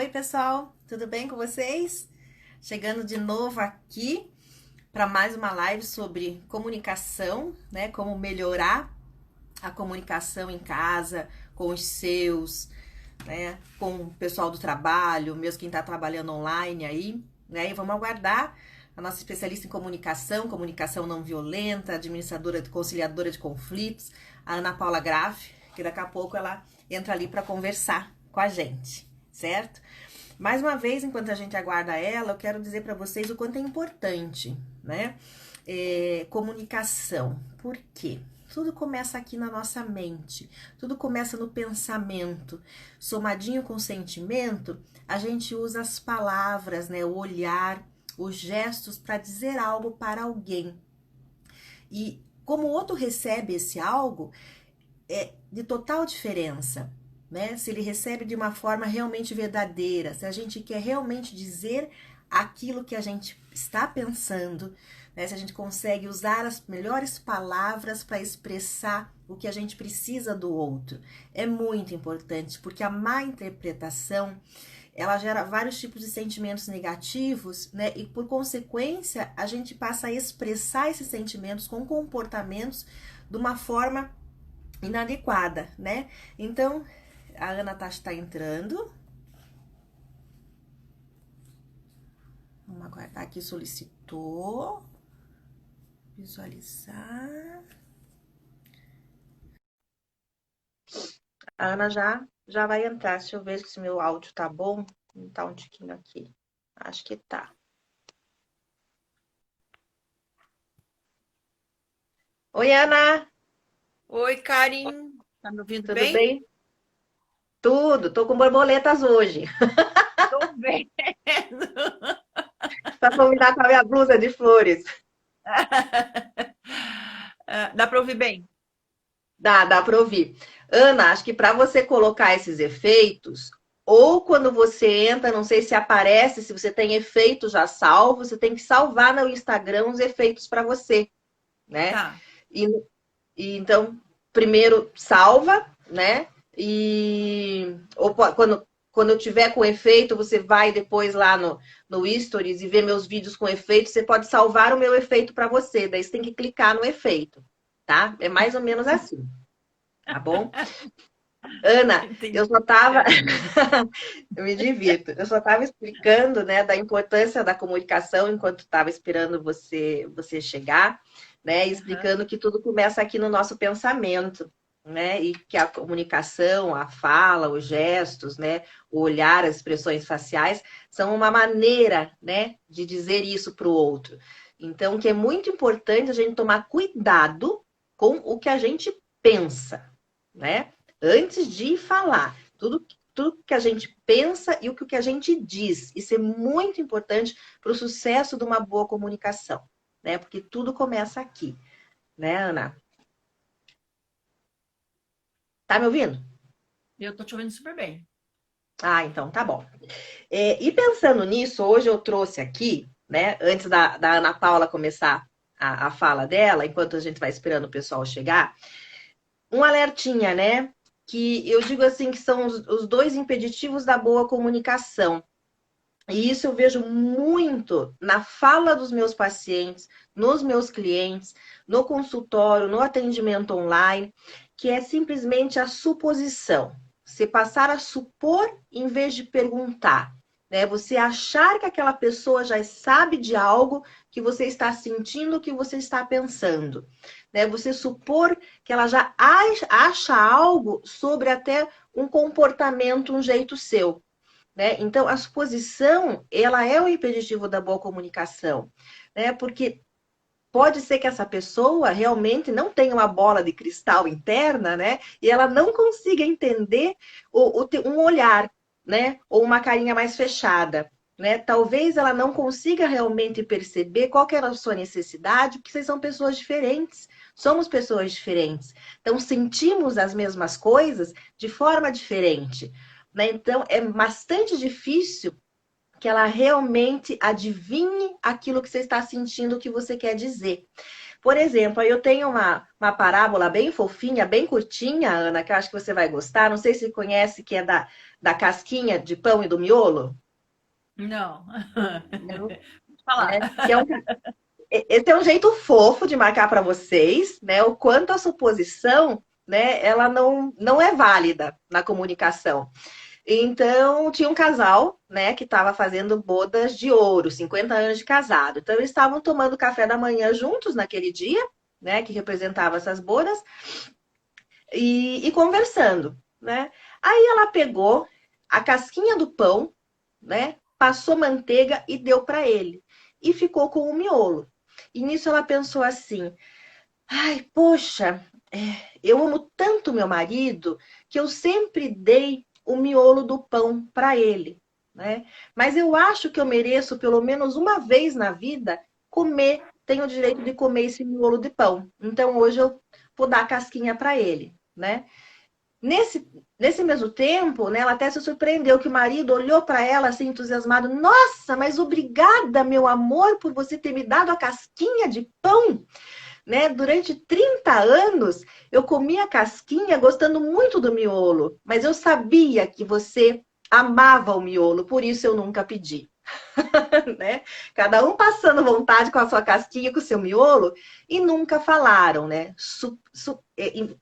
Oi, pessoal, tudo bem com vocês? Chegando de novo aqui para mais uma live sobre comunicação, né? Como melhorar a comunicação em casa, com os seus, né? Com o pessoal do trabalho, mesmo quem está trabalhando online aí, né? E vamos aguardar a nossa especialista em comunicação, comunicação não violenta, administradora, conciliadora de conflitos, a Ana Paula Graff, que daqui a pouco ela entra ali para conversar com a gente, certo? Mais uma vez, enquanto a gente aguarda ela, eu quero dizer para vocês o quanto é importante, né? Comunicação. Por quê? Tudo começa aqui na nossa mente, tudo começa no pensamento. Somadinho com o sentimento, a gente usa as palavras, né? O olhar, os gestos para dizer algo para alguém. E como o outro recebe esse algo, é de total diferença. Né? Se ele recebe de uma forma realmente verdadeira, se a gente quer realmente dizer aquilo que a gente está pensando, né? Se a gente consegue usar as melhores palavras para expressar o que a gente precisa do outro. É muito importante, porque a má interpretação, ela gera vários tipos de sentimentos negativos, né? E por consequência, a gente passa a expressar esses sentimentos com comportamentos de uma forma inadequada, né? Então, a Ana está entrando. Vamos aguardar aqui, solicitou. Visualizar. A Ana já vai entrar. Deixa eu ver se meu áudio tá bom. Tá um tiquinho aqui. Acho que tá. Oi, Ana. Oi, Karin. Tá me ouvindo Tudo bem? bem? Tudo. Tô com borboletas hoje. Tô vendo. Para combinar com a minha blusa de flores. Dá para ouvir bem? Dá para ouvir. Ana, acho que para você colocar esses efeitos, ou quando você entra, não sei se aparece, se você tem efeito já salvo, você tem que salvar no Instagram os efeitos para você, né? Tá. E, e então, primeiro salva, né? E ou quando eu tiver com efeito, você vai depois lá no Stories e vê meus vídeos com efeito, você pode salvar o meu efeito para você. Daí você tem que clicar no efeito, tá? É mais ou menos assim, tá bom? Ana, eu Entendi. só estava, É. eu me divirto, eu só estava explicando, né, da importância da comunicação enquanto estava esperando você chegar, né, e Aham. explicando que tudo começa aqui no nosso pensamento, né, e que a comunicação, a fala, os gestos, né, o olhar, as expressões faciais são uma maneira, né, de dizer isso para o outro. Então, que é muito importante a gente tomar cuidado com o que a gente pensa, né? Antes de falar. Tudo que a gente pensa e o que a gente diz. Isso é muito importante para o sucesso de uma boa comunicação, né? Porque tudo começa aqui, né, Ana? Tá me ouvindo? Eu tô te ouvindo super bem. Ah, então tá bom. E pensando nisso, hoje eu trouxe aqui, né, antes da Ana Paula começar a fala dela, enquanto a gente vai esperando o pessoal chegar, um alertinha, né? Que eu digo assim que são os dois impeditivos da boa comunicação. E isso eu vejo muito na fala dos meus pacientes, nos meus clientes, no consultório, no atendimento online, que é simplesmente a suposição. Você passar a supor em vez de perguntar, né? Você achar que aquela pessoa já sabe de algo que você está sentindo, que você está pensando, né? Você supor que ela já acha algo sobre até um comportamento, um jeito seu. Né? Então, a suposição, ela é o impeditivo da boa comunicação, né? Porque pode ser que essa pessoa realmente não tenha uma bola de cristal interna, né? E ela não consiga entender um olhar, né? Ou uma carinha mais fechada, né? Talvez ela não consiga realmente perceber qual que era a sua necessidade, porque vocês são pessoas diferentes. Somos pessoas diferentes. Então, sentimos as mesmas coisas de forma diferente. Né? Então, é bastante difícil que ela realmente adivinhe aquilo que você está sentindo, o que você quer dizer. Por exemplo, aí eu tenho uma parábola bem fofinha, bem curtinha, Ana, que eu acho que você vai gostar. Não sei se você conhece, que é da casquinha de pão e do miolo. Não. Não. Vou falar. Né? Esse é um jeito fofo de marcar para vocês, né? O quanto a suposição, né? Ela não é válida na comunicação. Então, tinha um casal, né, que estava fazendo bodas de ouro, 50 anos de casado. Então, eles estavam tomando café da manhã juntos naquele dia, né, que representava essas bodas, e conversando, né? Aí ela pegou a casquinha do pão, né, passou manteiga e deu para ele. E ficou com o miolo. E nisso ela pensou assim: ai, poxa, eu amo tanto meu marido que eu sempre dei o miolo do pão para ele, né? Mas eu acho que eu mereço pelo menos uma vez na vida comer, tenho o direito de comer esse miolo de pão. Então hoje eu vou dar a casquinha para ele, né? Nesse mesmo tempo, né, ela até se surpreendeu que o marido olhou para ela assim entusiasmado: nossa, mas obrigada, meu amor, por você ter me dado a casquinha de pão, né? Durante 30 anos eu comia casquinha gostando muito do miolo, mas eu sabia que você amava o miolo, por isso eu nunca pedi. Né? Cada um passando vontade com a sua casquinha, com o seu miolo, e nunca falaram, né?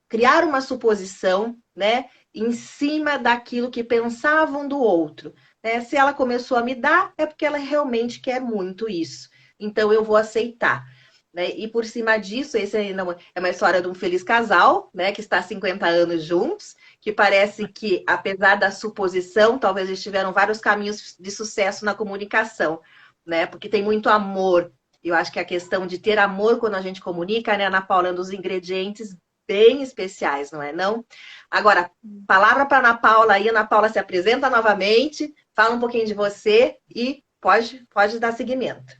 Criaram uma suposição, né? Em cima daquilo que pensavam do outro. Né? Se ela começou a me dar, é porque ela realmente quer muito isso. Então eu vou aceitar. Né? E por cima disso, esse é uma história de um feliz casal, né? Que está há 50 anos juntos, que parece que, apesar da suposição, talvez eles tiveram vários caminhos de sucesso na comunicação, né? Porque tem muito amor. Eu acho que a questão de ter amor quando a gente comunica, né, Ana Paula, é um dos ingredientes bem especiais, não é? Não? Agora, palavra para Ana Paula aí, Ana Paula se apresenta novamente, fala um pouquinho de você e pode dar seguimento.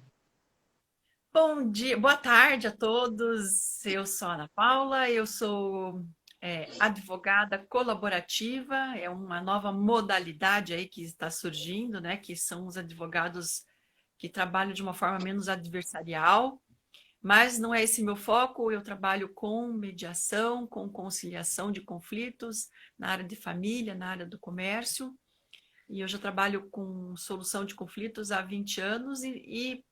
Bom dia, boa tarde a todos. Eu sou a Ana Paula, eu sou advogada colaborativa, é uma nova modalidade aí que está surgindo, né? Que são os advogados que trabalham de uma forma menos adversarial, mas não é esse meu foco. Eu trabalho com mediação, com conciliação de conflitos na área de família, na área do comércio. E eu já trabalho com solução de conflitos há 20 anos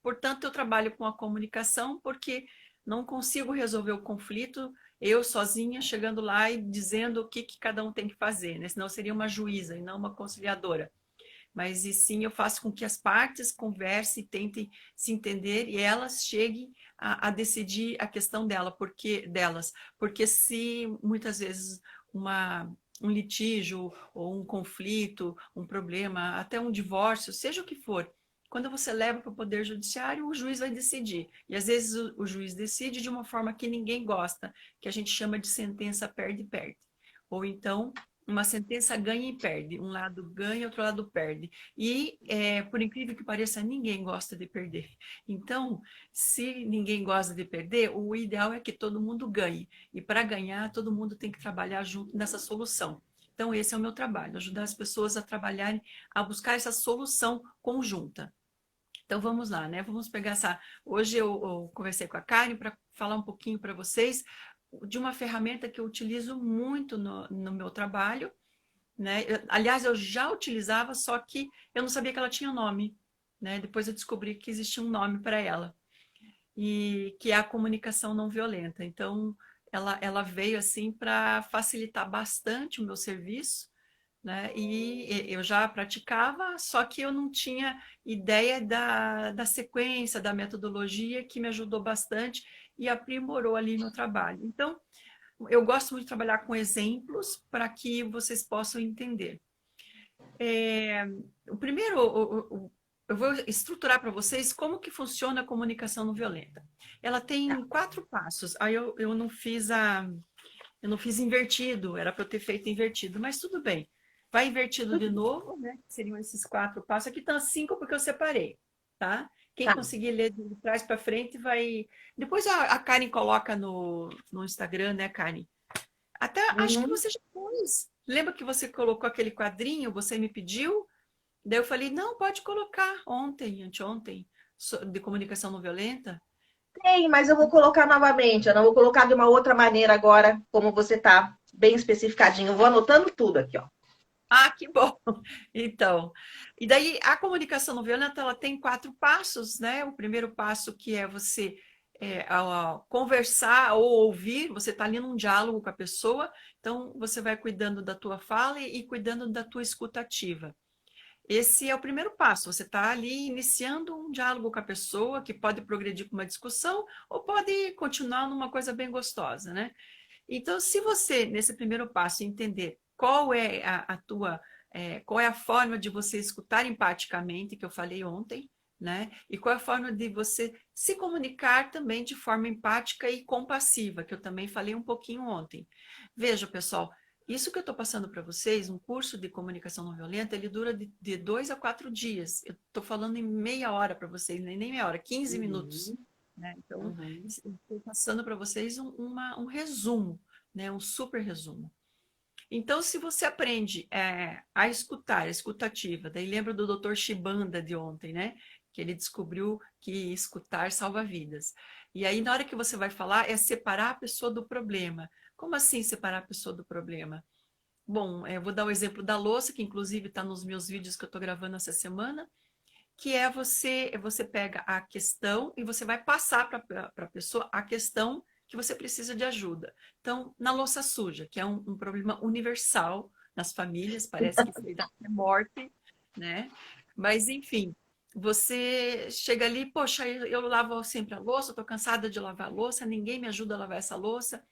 portanto, eu trabalho com a comunicação porque não consigo resolver o conflito eu sozinha, chegando lá e dizendo o que cada um tem que fazer, né? Senão eu seria uma juíza e não uma conciliadora. Mas e sim, eu faço com que as partes conversem, tentem se entender e elas cheguem a decidir a questão delas. Porque se muitas vezes um litígio ou um conflito, um problema, até um divórcio, seja o que for, quando você leva para o Poder Judiciário, o juiz vai decidir. E às vezes o juiz decide de uma forma que ninguém gosta, que a gente chama de sentença perde-perde. Ou então, uma sentença ganha e perde. Um lado ganha, outro lado perde. E, por incrível que pareça, ninguém gosta de perder. Então, se ninguém gosta de perder, o ideal é que todo mundo ganhe. E para ganhar, todo mundo tem que trabalhar junto nessa solução. Então, esse é o meu trabalho, ajudar as pessoas a trabalharem, a buscar essa solução conjunta. Então vamos lá, né? Vamos pegar essa. Hoje eu conversei com a Karen para falar um pouquinho para vocês de uma ferramenta que eu utilizo muito no meu trabalho, né? Aliás, eu já utilizava, só que eu não sabia que ela tinha nome, né? Depois eu descobri que existia um nome para ela, e que é a comunicação não violenta. Então, ela veio assim para facilitar bastante o meu serviço, né? E eu já praticava, só que eu não tinha ideia da sequência, da metodologia, que me ajudou bastante e aprimorou ali meu trabalho. Então, eu gosto muito de trabalhar com exemplos para que vocês possam entender. O primeiro, eu vou estruturar para vocês como que funciona a comunicação não violenta. Ela tem 4 passos. Aí eu não fiz invertido, era para eu ter feito invertido, mas tudo bem. Vai invertido de novo, né? Seriam esses 4 passos. Aqui estão 5 porque eu separei, tá? Quem Tá. conseguir ler de trás para frente vai. Depois a Karen coloca no Instagram, né, Karen? Até acho que Uhum. você já pôs. Lembra que você colocou aquele quadrinho, você me pediu? Daí eu falei, não, pode colocar ontem, anteontem, de comunicação não violenta. Tem, mas eu vou colocar novamente. Eu não vou colocar de uma outra maneira agora, como você tá bem especificadinho. Eu vou anotando tudo aqui, ó. Ah, que bom! Então, e daí a comunicação não violenta, ela tem 4 passos, né? O primeiro passo que é você conversar ou ouvir, você está ali num diálogo com a pessoa, então você vai cuidando da tua fala e cuidando da tua escutativa. Esse é o primeiro passo, você está ali iniciando um diálogo com a pessoa, que pode progredir com uma discussão ou pode continuar numa coisa bem gostosa, né? Então, se você, nesse primeiro passo, entender qual é a tua, qual é a forma de você escutar empaticamente, que eu falei ontem, né? E qual é a forma de você se comunicar também de forma empática e compassiva, que eu também falei um pouquinho ontem. Veja, pessoal, isso que eu estou passando para vocês, um curso de comunicação não violenta, ele dura de 2 a 4 dias. Eu estou falando em meia hora para vocês, nem meia hora, 15 minutos. Uhum, Né? Então, uhum. estou passando para vocês um resumo, né? Um super resumo. Então, se você aprende a escutar, a escutativa, daí lembra do Dr. Shibanda de ontem, né? Que ele descobriu que escutar salva vidas. E aí, na hora que você vai falar, é separar a pessoa do problema. Como assim separar a pessoa do problema? Bom, eu vou dar o exemplo da louça, que inclusive está nos meus vídeos que eu estou gravando essa semana, que é você pega a questão e você vai passar para a pessoa a questão que você precisa de ajuda. Então, na louça suja, que é um problema universal nas famílias, parece que foi da morte, né? Mas, enfim, você chega ali, poxa, eu lavo sempre a louça, estou cansada de lavar a louça, ninguém me ajuda a lavar essa louça.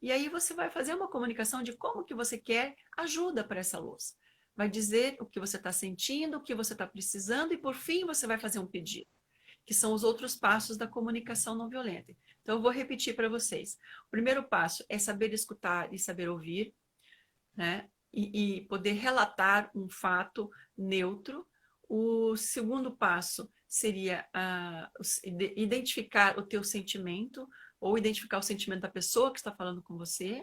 E aí você vai fazer uma comunicação de como que você quer ajuda para essa louça. Vai dizer o que você está sentindo, o que você está precisando e, por fim, você vai fazer um pedido, que são os outros passos da comunicação não violenta. Então, eu vou repetir para vocês. O primeiro passo é saber escutar e saber ouvir, né? E poder relatar um fato neutro. O segundo passo seria identificar o teu sentimento ou identificar o sentimento da pessoa que está falando com você.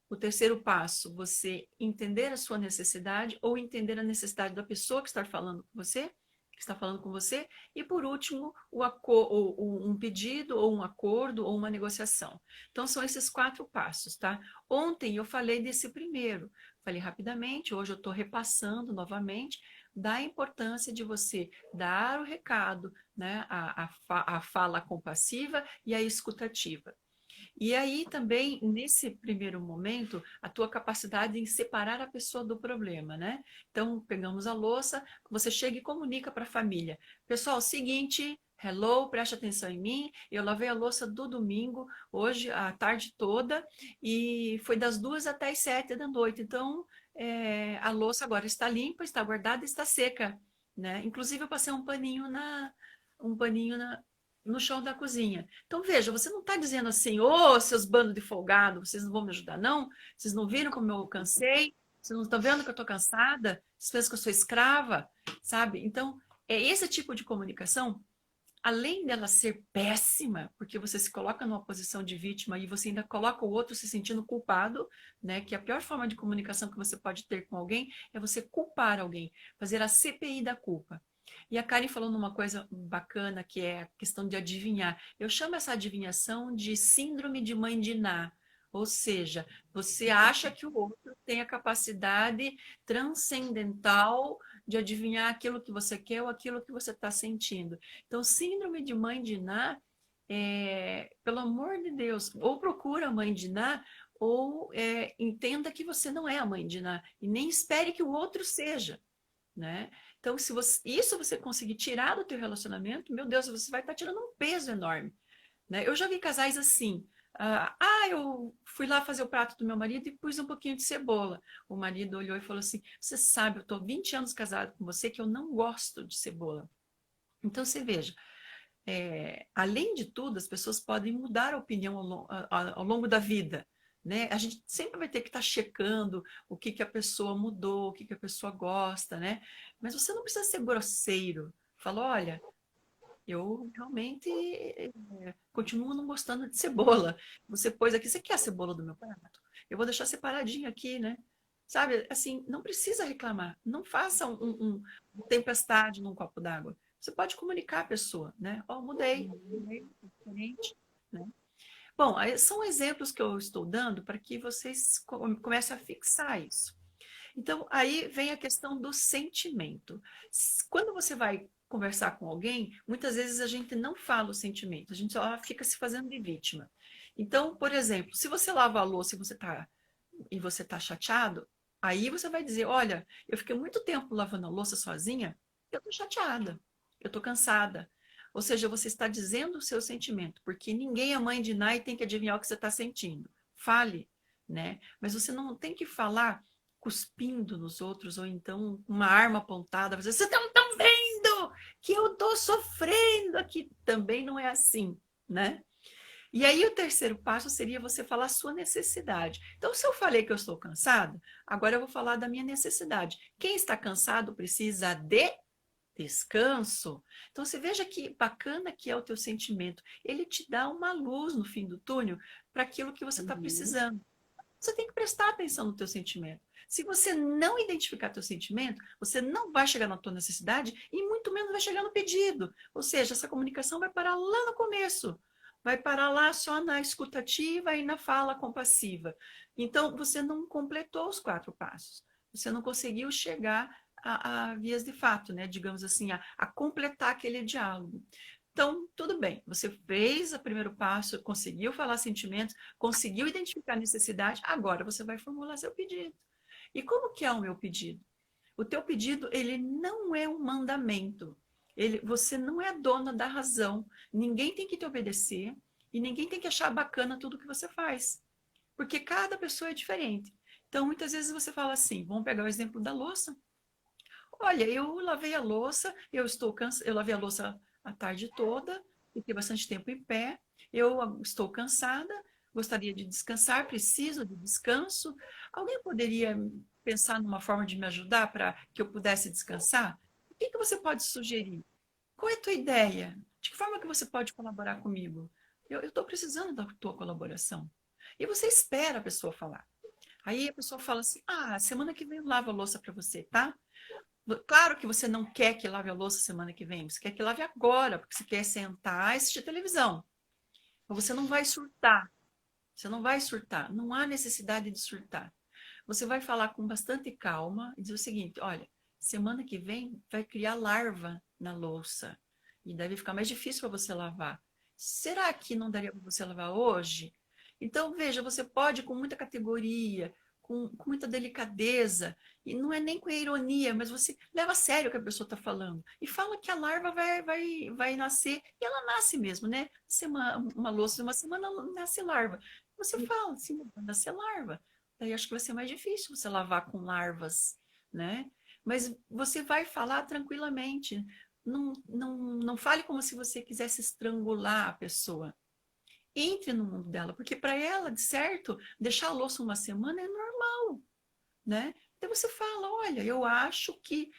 O terceiro passo, você entender a sua necessidade ou entender a necessidade da pessoa que está falando com você, que está falando com você. E por último, um pedido ou um acordo ou uma negociação. Então são esses 4 passos, tá? Ontem eu falei desse primeiro, falei rapidamente, hoje eu estou repassando novamente da importância de você dar o recado, né? A fala compassiva e a escutativa. E aí também, nesse primeiro momento, a tua capacidade em separar a pessoa do problema, né? Então, pegamos a louça, você chega e comunica para a família. Pessoal, seguinte, hello, preste atenção em mim. Eu lavei a louça do domingo, hoje, a tarde toda, e foi das 2 até as 7 da noite. Então, a louça agora está limpa, está guardada, está seca, né? Inclusive, eu passei um paninho no chão da cozinha. Então, veja, você não está dizendo assim, ô, seus bandos de folgado, vocês não vão me ajudar, não? Vocês não viram como eu cansei? Vocês não estão vendo que eu estou cansada? Vocês pensam que eu sou escrava? Sabe? Então, é esse tipo de comunicação, além dela ser péssima, porque você se coloca numa posição de vítima e você ainda coloca o outro se sentindo culpado, né? Que a pior forma de comunicação que você pode ter com alguém é você culpar alguém, fazer a CPI da culpa. E a Karen falou numa coisa bacana, que é a questão de adivinhar. Eu chamo essa adivinhação de síndrome de mãe de Ná. Ou seja, você acha que o outro tem a capacidade transcendental de adivinhar aquilo que você quer ou aquilo que você está sentindo. Então, síndrome de mãe de Ná, pelo amor de Deus, ou procura a mãe de Ná, ou entenda que você não é a mãe de Ná, e nem espere que o outro seja, né? Então, se isso você conseguir tirar do teu relacionamento, meu Deus, você vai estar tirando um peso enorme, né? Eu já vi casais assim, eu fui lá fazer o prato do meu marido e pus um pouquinho de cebola. O marido olhou e falou assim, você sabe, eu estou 20 anos casado com você que eu não gosto de cebola. Então, você veja, além de tudo, as pessoas podem mudar a opinião ao longo da vida, né? A gente sempre vai ter que estar checando o que que a pessoa mudou, o que que a pessoa gosta, né? Mas você não precisa ser grosseiro. Fala, olha, eu realmente continuo não gostando de cebola. Você pôs aqui, você quer a cebola do meu prato? Eu vou deixar separadinho aqui, né? Sabe, assim, não precisa reclamar. Não faça uma tempestade num copo d'água. você pode comunicar à pessoa, né? Ó, mudei, tô diferente, né? Bom, aí são exemplos que eu estou dando para que vocês comecem a fixar isso. Então, aí vem a questão do sentimento. Quando você vai conversar com alguém, muitas vezes a gente não fala o sentimento, a gente só fica se fazendo de vítima. Então, por exemplo, se você lava a louça e você tá chateado, aí você vai dizer, olha, eu fiquei muito tempo lavando a louça sozinha, eu tô chateada, eu tô cansada. Ou seja, você está dizendo o seu sentimento, porque ninguém é mãe de Ná e tem que adivinhar o que você está sentindo. Fale, né? Mas você não tem que falar cuspindo nos outros, ou então com uma arma apontada, vocês não estão vendo que eu estou sofrendo aqui. Também não é assim, né? E aí o terceiro passo seria você falar a sua necessidade. Então, se eu falei que eu estou cansada, agora eu vou falar da minha necessidade. Quem está cansado precisa de descanso. Então, você veja que bacana que é o teu sentimento. Ele te dá uma luz no fim do túnel para aquilo que você está precisando. Você tem que prestar atenção no teu sentimento. Se você não identificar teu sentimento, você não vai chegar na tua necessidade e muito menos vai chegar no pedido. Ou seja, essa comunicação vai parar lá no começo. Vai parar lá só na escutativa e na fala compassiva. Então, você não completou os 4 passos. Você não conseguiu chegar a vias de fato, né? Digamos assim, a completar aquele diálogo. Então, tudo bem, você fez o primeiro passo, conseguiu falar sentimentos, conseguiu identificar a necessidade, agora você vai formular seu pedido. E como que é o meu pedido? O teu pedido, ele não é um mandamento. Você não é dona da razão. Ninguém tem que te obedecer e ninguém tem que achar bacana tudo que você faz. Porque cada pessoa é diferente. Então, muitas vezes você fala assim, vamos pegar o exemplo da louça. Olha, eu lavei a louça, eu lavei a louça a tarde toda, fiquei bastante tempo em pé, eu estou cansada, gostaria de descansar, preciso de descanso. Alguém poderia pensar numa forma de me ajudar para que eu pudesse descansar? O que que você pode sugerir? Qual é a tua ideia? De que forma que você pode colaborar comigo? Eu estou precisando da tua colaboração. E você espera a pessoa falar. Aí a pessoa fala assim: ah, semana que vem eu lavo a louça para você, tá? Claro que você não quer que lave a louça semana que vem, você quer que lave agora, porque você quer sentar e assistir televisão. Mas você não vai surtar, você não vai surtar, não há necessidade de surtar. Você vai falar com bastante calma e dizer o seguinte: olha, semana que vem vai criar larva na louça e deve ficar mais difícil para você lavar. Será que não daria para você lavar hoje? Então, veja, você pode, com muita categoria, com muita delicadeza, e não é nem com ironia, mas você leva a sério o que a pessoa está falando. E fala que a larva vai nascer, e ela nasce mesmo, né? Uma louça de uma semana nasce larva. Você fala assim, vai nascer larva. Daí acho que vai ser mais difícil você lavar com larvas, né? Mas você vai falar tranquilamente. Não fale como se você quisesse estrangular a pessoa. Entre no mundo dela, porque para ela, de certo, deixar a louça uma semana é normal, né? Então você fala, olha, eu acho que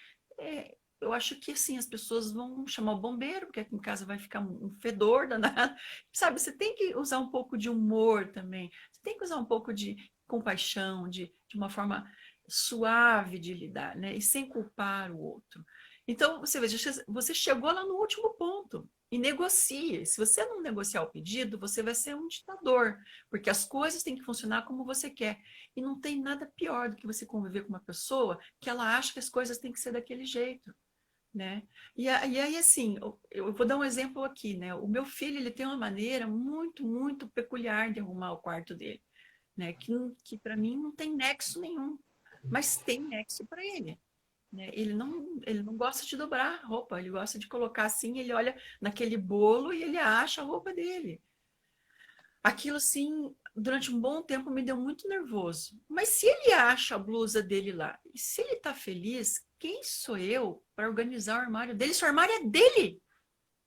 assim as pessoas vão chamar o bombeiro, porque aqui em casa vai ficar um fedor danado. Sabe, você tem que usar um pouco de humor também. Você tem que usar um pouco de compaixão, de uma forma suave de lidar, né? E sem culpar o outro. Então, você veja, você chegou lá no último ponto. E negocie. Se você não negociar o pedido, você vai ser um ditador, porque as coisas têm que funcionar como você quer. E não tem nada pior do que você conviver com uma pessoa que ela acha que as coisas têm que ser daquele jeito, né? E aí, assim, eu vou dar um exemplo aqui, né? O meu filho, ele tem uma maneira muito, muito peculiar de arrumar o quarto dele, né? Que para mim não tem nexo nenhum, mas tem nexo para ele. Né? Ele não gosta de dobrar roupa, ele gosta de colocar assim, ele olha naquele bolo e ele acha a roupa dele. Aquilo, assim, durante um bom tempo me deu muito nervoso. Mas se ele acha a blusa dele lá, e se ele tá feliz, quem sou eu para organizar o armário dele? Se o armário é dele,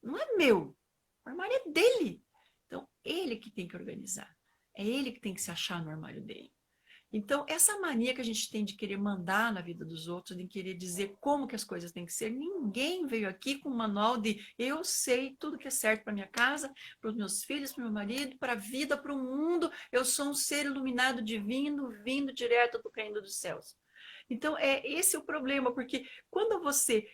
não é meu. O armário é dele. Então, ele que tem que organizar. É ele que tem que se achar no armário dele. Então, essa mania que a gente tem de querer mandar na vida dos outros, de querer dizer como que as coisas têm que ser, ninguém veio aqui com um manual de eu sei tudo que é certo para minha casa, para os meus filhos, para o meu marido, para a vida, para o mundo. Eu sou um ser iluminado divino, vindo direto do reino dos céus. Então, é esse o problema, porque quando você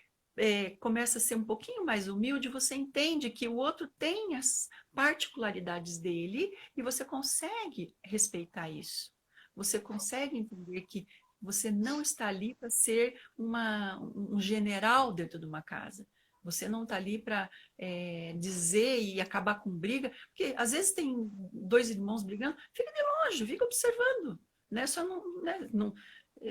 começa a ser um pouquinho mais humilde, você entende que o outro tem as particularidades dele e você consegue respeitar isso. Você consegue entender que você não está ali para ser um general dentro de uma casa. Você não está ali para dizer e acabar com briga, porque às vezes tem dois irmãos brigando, fica de longe, fica observando, né? Só não, né? Não,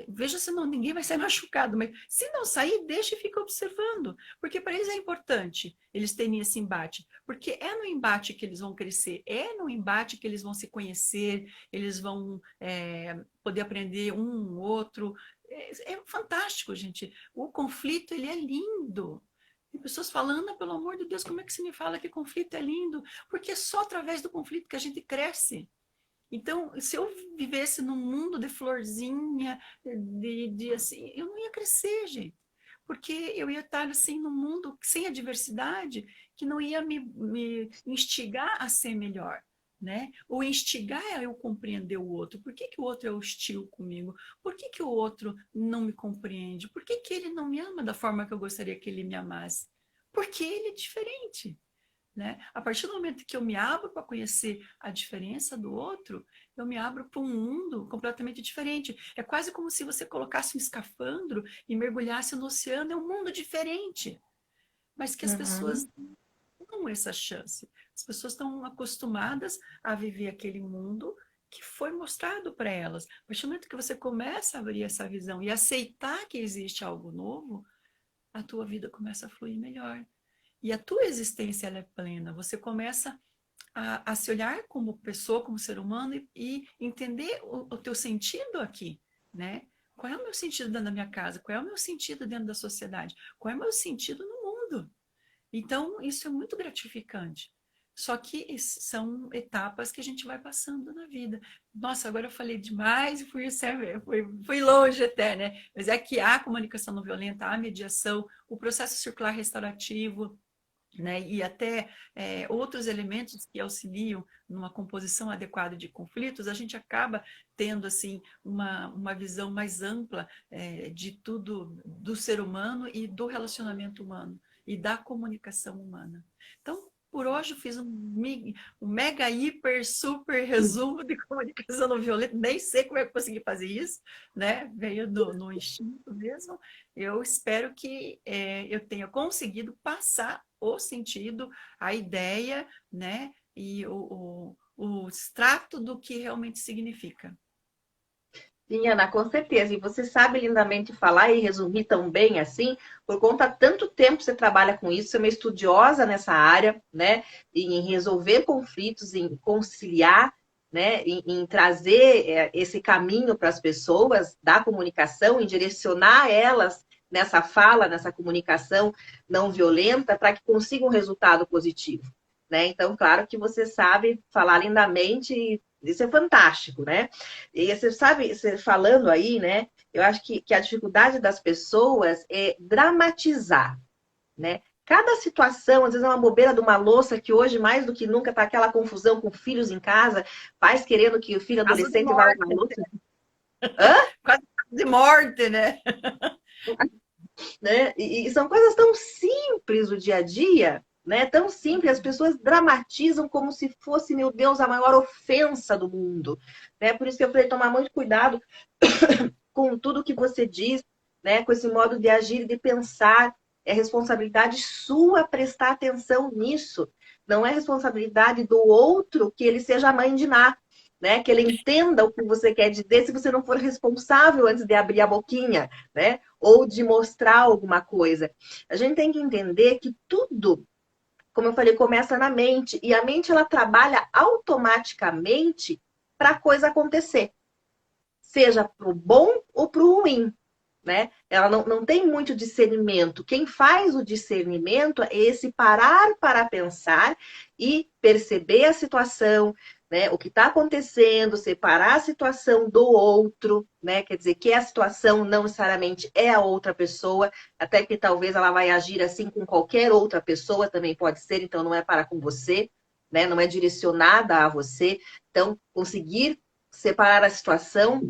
veja se não, ninguém vai sair machucado, mas se não sair, deixa e fica observando, porque para eles é importante eles terem esse embate, porque é no embate que eles vão crescer, é no embate que eles vão se conhecer, eles vão poder aprender um outro. É fantástico, gente. O conflito, ele é lindo. Tem pessoas falando, pelo amor de Deus, como é que você me fala que conflito é lindo? Porque é só através do conflito que a gente cresce. Então, se eu vivesse num mundo de florzinha, de assim, eu não ia crescer, gente. Porque eu ia estar assim num mundo sem a diversidade que não ia me instigar a ser melhor, né? Ou instigar a eu compreender o outro. Por que que o outro é hostil comigo? Por que que o outro não me compreende? Por que que ele não me ama da forma que eu gostaria que ele me amasse? Porque ele é diferente. Né? A partir do momento que eu me abro para conhecer a diferença do outro, eu me abro para um mundo completamente diferente. É quase como se você colocasse um escafandro e mergulhasse no oceano, é um mundo diferente. Mas que as pessoas Uhum. não dão essa chance. As pessoas estão acostumadas a viver aquele mundo que foi mostrado para elas. A partir do momento que você começa a abrir essa visão e aceitar que existe algo novo, a tua vida começa a fluir melhor. E a tua existência ela é plena. Você começa a se olhar como pessoa, como ser humano e entender o teu sentido aqui, né? Qual é o meu sentido dentro da minha casa? Qual é o meu sentido dentro da sociedade? Qual é o meu sentido no mundo? Então, isso é muito gratificante. Só que são etapas que a gente vai passando na vida. Nossa, agora eu falei demais e fui longe até, né? Mas é que a comunicação não violenta, a mediação, o processo circular restaurativo, né, e até outros elementos que auxiliam numa composição adequada de conflitos, a gente acaba tendo assim uma visão mais ampla de tudo do ser humano e do relacionamento humano e da comunicação humana. Então, por hoje eu fiz um mega, hiper, super resumo de comunicação não violenta, nem sei como é que eu consegui fazer isso, né? Veio no instinto mesmo. Eu espero que eu tenha conseguido passar o sentido, a ideia, né? E o extrato do que realmente significa. Sim, Ana, com certeza. E você sabe lindamente falar e resumir tão bem assim, por conta de tanto tempo que você trabalha com isso, você é uma estudiosa nessa área, né? Em resolver conflitos, em conciliar, né? Em trazer esse caminho para as pessoas da comunicação, em direcionar elas nessa fala, nessa comunicação não violenta, para que consigam um resultado positivo. Né? Então, claro que você sabe falar lindamente, e isso é fantástico, né? E você sabe, você falando aí, né? Eu acho que a dificuldade das pessoas é dramatizar, né? Cada situação, às vezes é uma bobeira de uma louça que hoje, mais do que nunca, tá aquela confusão com filhos em casa, pais querendo que o filho Caso de adolescente vá lavar a morte, louça. Hã? quase caso de morte, né? Né? E são coisas tão simples do dia a dia, né? Tão simples, as pessoas dramatizam como se fosse, meu Deus, a maior ofensa do mundo, né? Por isso que eu falei tomar muito cuidado com tudo que você diz, né? Com esse modo de agir e de pensar. É responsabilidade sua prestar atenção nisso. Não é responsabilidade do outro que ele seja a mãe de Ná, né? Que ele entenda o que você quer dizer se você não for responsável antes de abrir a boquinha, né? Ou de mostrar alguma coisa. A gente tem que entender que tudo, como eu falei, começa na mente e a mente ela trabalha automaticamente para a coisa acontecer, seja para o bom ou para o ruim. Né? Ela não tem muito discernimento. Quem faz o discernimento é esse parar para pensar e perceber a situação, né? O que está acontecendo, separar a situação do outro, né? Quer dizer, que a situação não necessariamente é a outra pessoa, até que talvez ela vai agir assim com qualquer outra pessoa, também pode ser, então não é para com você, né? Não é direcionada a você. Então, conseguir separar a situação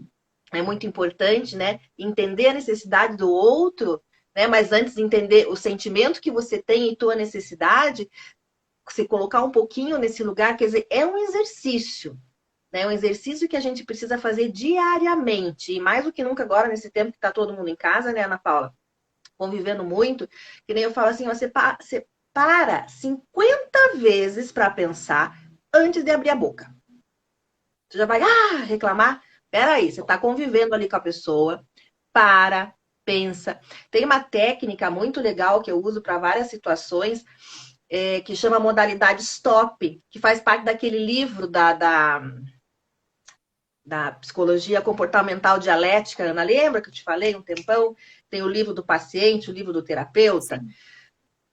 é muito importante, né? Entender a necessidade do outro, né? Mas antes de entender o sentimento que você tem e tua necessidade, você colocar um pouquinho nesse lugar, quer dizer, é um exercício, né? Um exercício que a gente precisa fazer diariamente. E mais do que nunca agora, nesse tempo que está todo mundo em casa, né, Ana Paula? Convivendo muito, que nem eu falo assim, você para 50 vezes para pensar antes de abrir a boca. Você já vai reclamar? Peraí, você está convivendo ali com a pessoa, para, pensa. Tem uma técnica muito legal que eu uso para várias situações, que chama modalidade stop, que faz parte daquele livro da psicologia comportamental dialética. Ana, lembra que eu te falei um tempão? Tem o livro do paciente, o livro do terapeuta. Sim.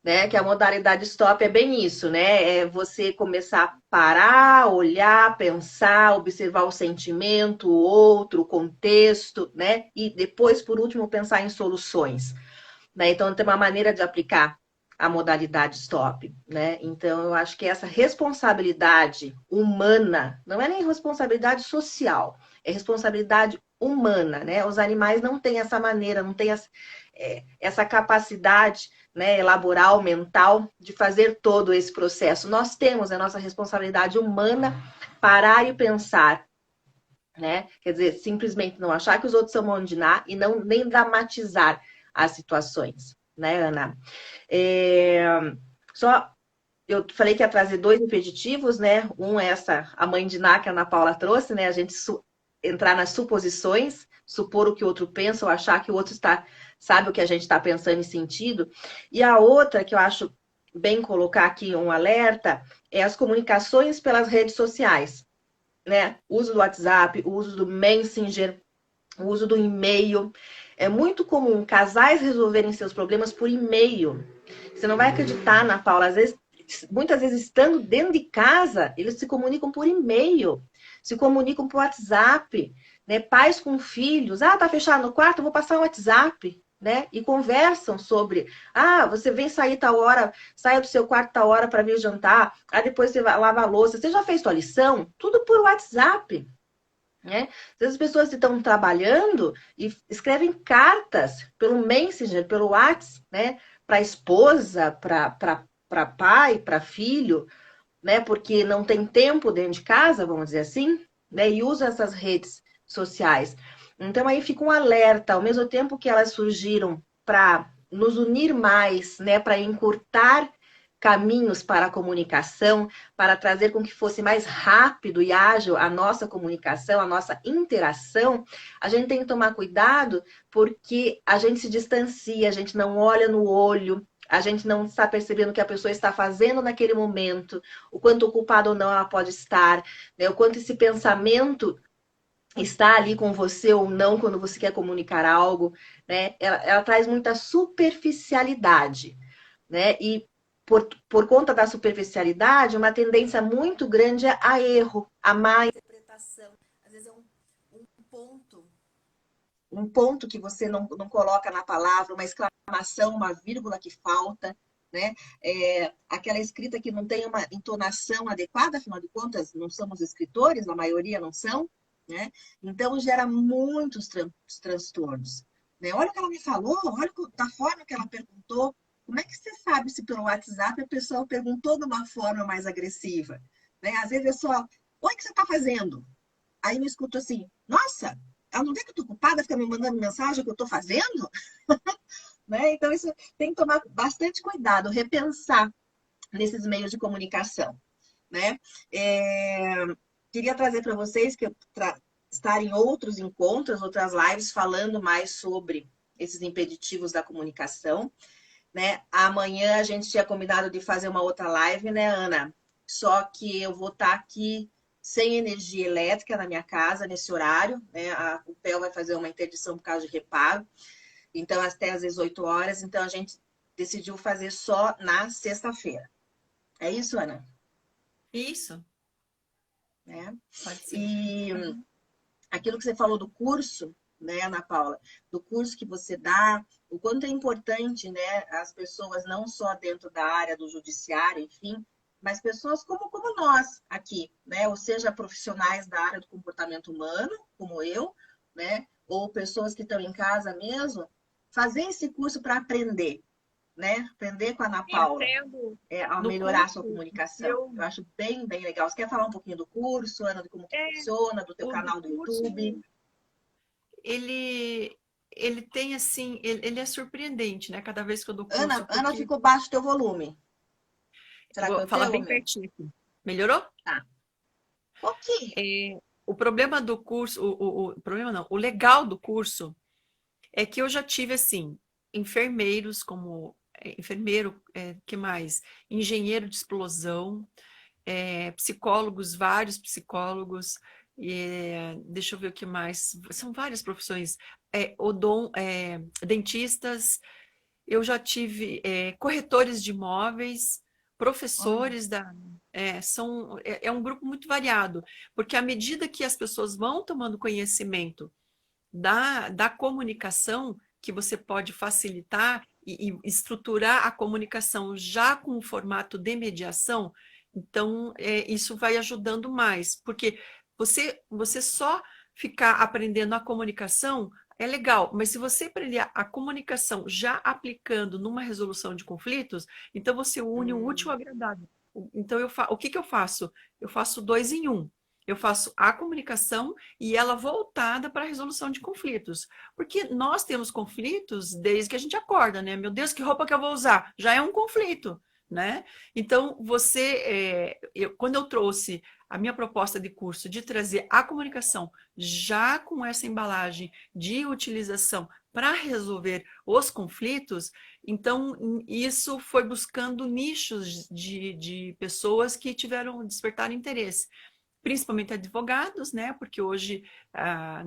Né? Que a modalidade stop é bem isso, né? É você começar a parar, olhar, pensar, observar o sentimento, o outro, o contexto, né? E depois, por último, pensar em soluções. Né? Então, tem uma maneira de aplicar a modalidade stop, né? Então, eu acho que essa responsabilidade humana, não é nem responsabilidade social, é responsabilidade humana, né? Os animais não têm essa maneira, não têm essa capacidade, né, laboral, mental, de fazer todo esse processo. Nós temos a nossa responsabilidade humana, parar e pensar, né? Quer dizer, simplesmente não achar que os outros são mão de ná e não nem dramatizar as situações, né, Ana? Só eu falei que ia trazer dois impeditivos, né? Um é a mãe de Ná que a Ana Paula trouxe, né? A gente entrar nas suposições, supor o que o outro pensa ou achar que o outro sabe o que a gente está pensando e sentindo. E a outra, que eu acho bem colocar aqui um alerta, é as comunicações pelas redes sociais, né? O uso do WhatsApp, o uso do Messenger, o uso do e-mail. É muito comum casais resolverem seus problemas por e-mail. Você não vai acreditar, Ana Paula, às vezes, muitas vezes estando dentro de casa, eles se comunicam por e-mail, se comunicam por WhatsApp, né? Pais com filhos, tá fechado no quarto, eu vou passar o WhatsApp, né? E conversam sobre, você vem sair tal hora, saia do seu quarto tal hora para vir jantar, depois você vai lavar a louça, você já fez sua lição? Tudo por WhatsApp. Né? Às vezes as pessoas estão trabalhando e escrevem cartas pelo Messenger, pelo WhatsApp, né? Para esposa, para pai, para filho, né? Porque não tem tempo dentro de casa, vamos dizer assim, né? E usa essas redes sociais. Então aí fica um alerta, ao mesmo tempo que elas surgiram para nos unir mais, né? Para encurtar caminhos para a comunicação, para trazer com que fosse mais rápido e ágil a nossa comunicação, a nossa interação, a gente tem que tomar cuidado porque a gente se distancia, a gente não olha no olho, a gente não está percebendo o que a pessoa está fazendo naquele momento, o quanto ocupado ou não ela pode estar, né? O quanto esse pensamento está ali com você ou não quando você quer comunicar algo, né? Ela traz muita superficialidade, né? E por conta da superficialidade, uma tendência muito grande a erro, a má interpretação. Às vezes é um ponto que você não coloca na palavra, uma exclamação, uma vírgula que falta, né? Aquela escrita que não tem uma entonação adequada, afinal de contas, não somos escritores, a maioria não são, né? Então gera muitos transtornos. Né? Olha o que ela me falou, olha da forma que ela perguntou. Como é que você sabe se pelo WhatsApp a pessoa perguntou de uma forma mais agressiva? Né? Às vezes é só, oi, o que você está fazendo? Aí eu escuto assim, nossa, ela não vê que eu estou ocupada, fica me mandando mensagem que eu estou fazendo? Né? Então, isso tem que tomar bastante cuidado, repensar nesses meios de comunicação. Né? Queria trazer para vocês que estar em outros encontros, outras lives, falando mais sobre esses impeditivos da comunicação. Né? Amanhã a gente tinha combinado de fazer uma outra live, né, Ana? Só que eu vou estar aqui sem energia elétrica na minha casa nesse horário, né? O PEL vai fazer uma interdição por causa de reparo, então até às 18 horas, então a gente decidiu fazer só na sexta-feira. É isso, Ana? Isso, Né? pode ser. E Uhum. aquilo que você falou do curso, né, Ana Paula, do curso que você dá, o quanto é importante, né, as pessoas não só dentro da área do judiciário, enfim, mas pessoas como nós aqui, né, ou seja, profissionais da área do comportamento humano, como eu, né, ou pessoas que estão em casa mesmo, fazer esse curso para aprender, né? Aprender com a Ana E Paula, aprendo a no melhorar a sua curso, comunicação. eu, Eu acho bem, bem legal. Você quer falar um pouquinho do curso, Ana, de como que é, funciona, do teu o canal do curso, YouTube? ele, ele tem assim, ele é surpreendente, né? Cada vez que eu dou curso, Ana, porque ficou baixo o teu volume. eu Será que é vou o falar teu ou o bem meu? pertinho aqui. Melhorou? Tá. Pouquinho. É, o problema do curso, o problema não, o legal do curso é que eu já tive assim, enfermeiros como enfermeiro, que mais? Engenheiro de explosão, psicólogos, vários psicólogos, deixa eu ver o que mais, são várias profissões, dentistas, eu já tive corretores de imóveis, Olha. professores é um grupo muito variado, porque à medida que as pessoas vão tomando conhecimento da comunicação, que você pode facilitar e estruturar a comunicação já com o formato de mediação, então isso vai ajudando mais, porque você só ficar aprendendo a comunicação é legal, mas se você aprender a comunicação já aplicando numa resolução de conflitos, então você une o útil ao Hum, agradável. Então, o que que eu faço? Eu faço dois em um. Eu faço a comunicação e ela voltada para a resolução de conflitos. Porque nós temos conflitos desde que a gente acorda, né? Meu Deus, que roupa que eu vou usar? Já é um conflito, né? Então, quando eu trouxe a minha proposta de curso de trazer a comunicação já com essa embalagem de utilização para resolver os conflitos, então isso foi buscando nichos de pessoas que tiveram despertar interesse, principalmente advogados, né? Porque hoje,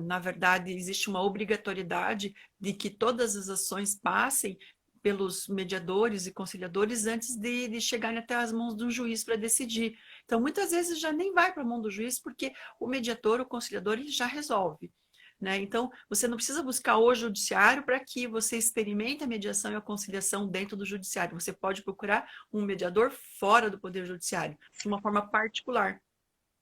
na verdade, existe uma obrigatoriedade de que todas as ações passem pelos mediadores e conciliadores antes de chegarem até as mãos do juiz para decidir. Então, muitas vezes já nem vai para a mão do juiz porque o mediador, o conciliador, ele já resolve. Né? Então, você não precisa buscar o judiciário para que você experimente a mediação e a conciliação dentro do judiciário. Você pode procurar um mediador fora do Poder Judiciário, de uma forma particular.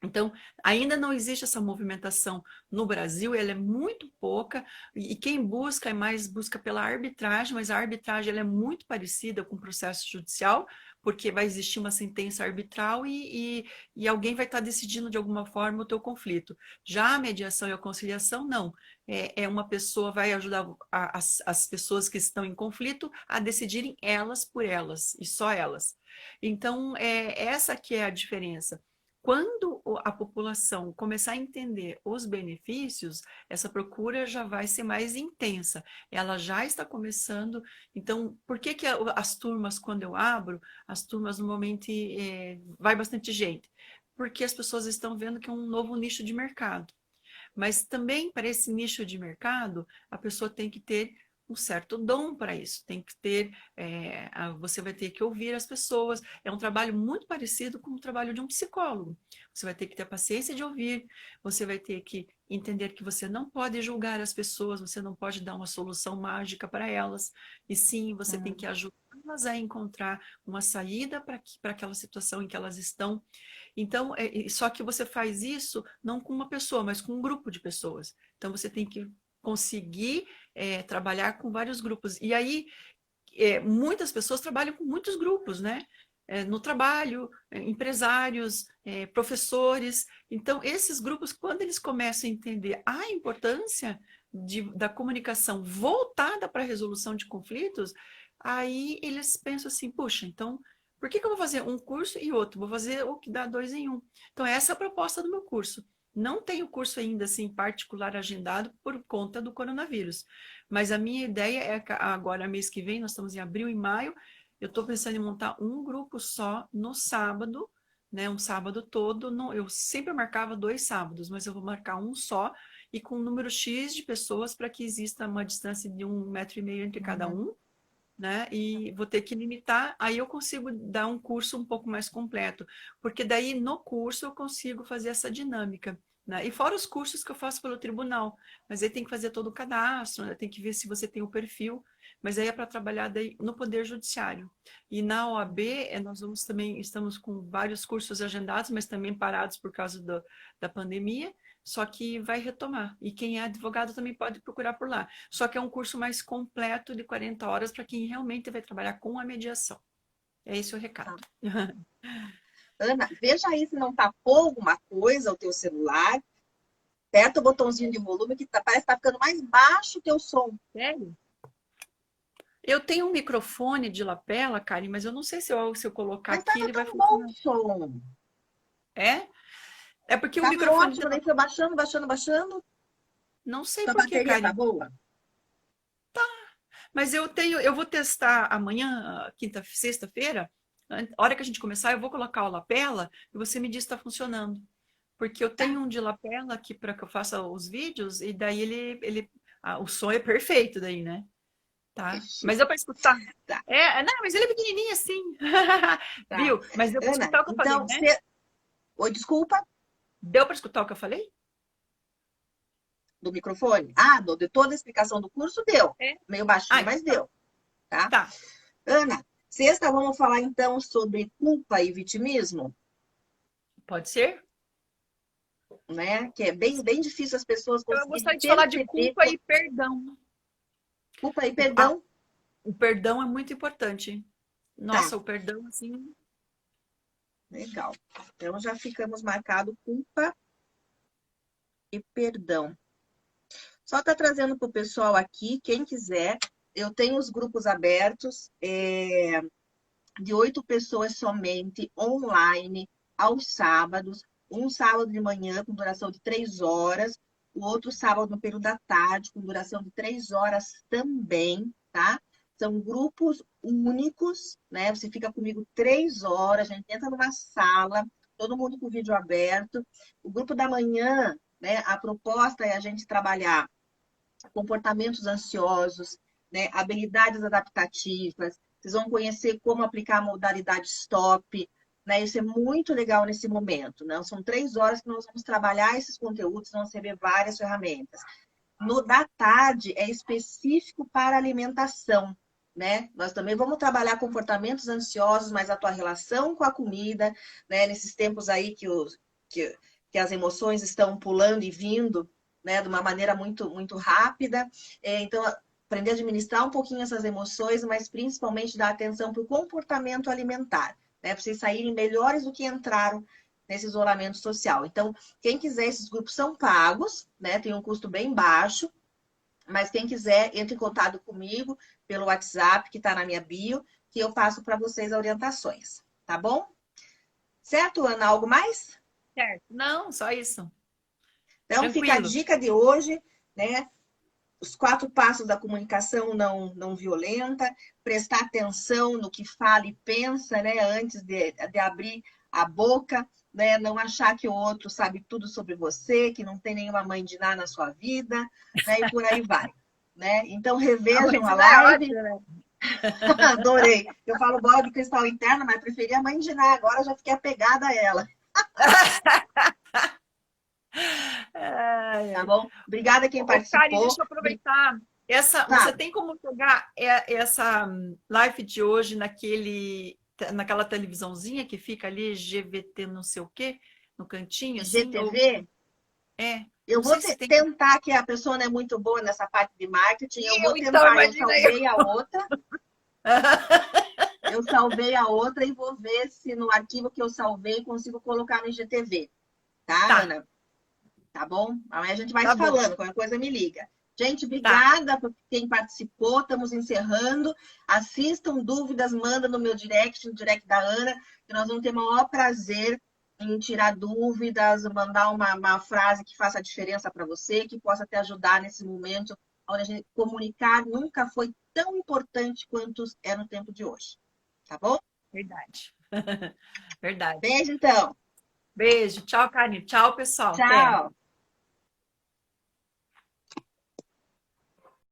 Então, ainda não existe essa movimentação no Brasil, ela é muito pouca, e quem busca é mais busca pela arbitragem, mas a arbitragem ela é muito parecida com o processo judicial, porque vai existir uma sentença arbitral e alguém vai estar decidindo de alguma forma o teu conflito. Já a mediação e a conciliação, não. É uma pessoa, vai ajudar as pessoas que estão em conflito a decidirem elas por elas, e só elas. Então, essa que é a diferença. Quando a população começar a entender os benefícios, essa procura já vai ser mais intensa. Ela já está começando. Então, por que que as turmas, quando eu abro, as turmas normalmente vai bastante gente? Porque as pessoas estão vendo que é um novo nicho de mercado. Mas também para esse nicho de mercado, a pessoa tem que ter um certo dom para isso, tem que ter, você vai ter que ouvir as pessoas. É um trabalho muito parecido com o trabalho de um psicólogo. Você vai ter que ter a paciência de ouvir, você vai ter que entender que você não pode julgar as pessoas, você não pode dar uma solução mágica para elas, e sim, você tem que hum. ajudá-las a encontrar uma saída para aquela situação em que elas estão. Então, só que você faz isso não com uma pessoa, mas com um grupo de pessoas. Então, você tem que conseguir trabalhar com vários grupos. E aí, muitas pessoas trabalham com muitos grupos, né? No trabalho, empresários, professores. Então, esses grupos, quando eles começam a entender a importância da comunicação voltada para a resolução de conflitos, aí eles pensam assim, puxa, então por que que eu vou fazer um curso e outro? Vou fazer o que dá dois em um. Então, essa é a proposta do meu curso. Não tenho curso ainda assim particular agendado por conta do coronavírus. Mas a minha ideia é que agora, mês que vem, nós estamos em abril e maio, eu estou pensando em montar um grupo só no sábado, né? Um sábado todo. Não, eu sempre marcava dois sábados, mas eu vou marcar um só e com um número X de pessoas para que exista uma distância de 1,5 metro entre cada Uhum. um, né? E vou ter que limitar, aí eu consigo dar um curso um pouco mais completo, porque daí no curso eu consigo fazer essa dinâmica, né? E fora os cursos que eu faço pelo tribunal, mas aí tem que fazer todo o cadastro, né? Tem que ver se você tem o perfil, mas aí é para trabalhar daí no Poder Judiciário. E na OAB, nós vamos também, estamos com vários cursos agendados, mas também parados por causa da pandemia, só que vai retomar. E quem é advogado também pode procurar por lá. Só que é um curso mais completo de 40 horas para quem realmente vai trabalhar com a mediação. É esse o recado. Ana, veja aí se não tapou alguma coisa o teu celular. Aperta o botãozinho de volume que parece que tá ficando mais baixo o teu som. Sério? Eu tenho um microfone de lapela, Karen, mas eu não sei se eu colocar Mas aqui tava ele vai tão bom o funcionar. som. É? É porque o Tava microfone de ótimo, daí foi baixando, baixando, baixando. Não sei Tua por que, bateria tá Karen. boa? Mas eu vou testar amanhã, sexta-feira, a hora que a gente começar, eu vou colocar o lapela e você me diz se está funcionando. Porque eu Tá. tenho um de lapela aqui para que eu faça os vídeos, e daí o som é perfeito daí, né? Que Tá? Mas chique. deu para escutar. Tá, Não, mas ele é pequenininho assim. tá. Viu? Mas deu para Ana, escutar o que eu falei, então, né? Oi, desculpa, Deu para escutar o que eu falei? do microfone. Ah, de toda a explicação do curso deu. É. Meio Ah, baixinho, então mas deu, tá? tá. Ana, sexta vamos falar então sobre culpa e vitimismo, Pode ser? né? Que é bem, bem difícil as pessoas Então, eu conseguirem gostaria de falar de perceber culpa e perdão. culpa e O, a- perdão. o perdão é muito importante. Tá, Nossa, o perdão, assim, legal. Então já ficamos marcado culpa e perdão. Só tá trazendo para o pessoal aqui, quem quiser, eu tenho os grupos abertos, de 8 pessoas somente, online, aos sábados. Um sábado de manhã, com duração de 3 horas. O outro sábado, no período da tarde, com duração de 3 horas também, tá? São grupos únicos, né? Você fica comigo 3 horas, a gente entra numa sala, todo mundo com o vídeo aberto. O grupo da manhã, né? A proposta é a gente trabalhar comportamentos ansiosos, né, habilidades adaptativas. Vocês vão conhecer como aplicar a modalidade STOP. Né? Isso é muito legal nesse momento. Né? São 3 horas que nós vamos trabalhar esses conteúdos, vão receber várias ferramentas. No da tarde é específico para alimentação. Né? Nós também vamos trabalhar comportamentos ansiosos, mas a tua relação com a comida, né? Nesses tempos aí que as emoções estão pulando e vindo, né? De uma maneira muito, muito rápida. Então, aprender a administrar um pouquinho essas emoções, mas principalmente dar atenção para o comportamento alimentar, né? Para vocês saírem melhores do que entraram nesse isolamento social. Então, quem quiser, esses grupos são pagos, né? Tem um custo bem baixo, mas quem quiser, entre em contato comigo pelo WhatsApp, que está na minha bio, que eu passo para vocês orientações, tá bom? Certo, Ana? Algo mais? certo. Não, só isso. Então, fica a Tranquilo. dica de hoje, né? Os 4 passos da comunicação não violenta, prestar atenção no que fala e pensa, né? Antes de abrir a boca, né? Não achar que o outro sabe tudo sobre você, que não tem nenhuma mãe de nada na sua vida, né? E por aí vai. Né? Então, A mãe revejam de a Ná é live. ótima, né? Adorei. Eu falo bola de cristal interna, mas preferi a mãe de Ná. Agora já fiquei apegada a ela. Ai, Tá ai. bom? Obrigada a quem Ô, Kari, participou. deixa eu aproveitar. Você Fala. tem como jogar essa live de hoje naquela televisãozinha que fica ali, GVT não sei o quê, no cantinho, assim? Ou, IGTV? Eu não vou sei se tem. tentar, que a pessoa não é muito boa nessa parte de marketing, eu vou Então, tentar, imagina eu. eu salvei a outra e vou ver se no arquivo que eu salvei consigo colocar no IGTV, tá, Tá, Ana? Tá bom? Amanhã a gente vai tá se bom. falando, qualquer coisa me liga. Gente, Tá. obrigada por quem participou, estamos encerrando. Assistam dúvidas, manda no meu direct, no direct da Ana, que nós vamos ter o maior prazer em tirar dúvidas, mandar uma frase que faça a diferença para você, que possa te ajudar nesse momento, onde a gente comunicar nunca foi tão importante quanto é no tempo de hoje. Tá bom? Verdade. Verdade. Beijo, então. Beijo. Tchau, Karine. Tchau, pessoal. Até. Tchau.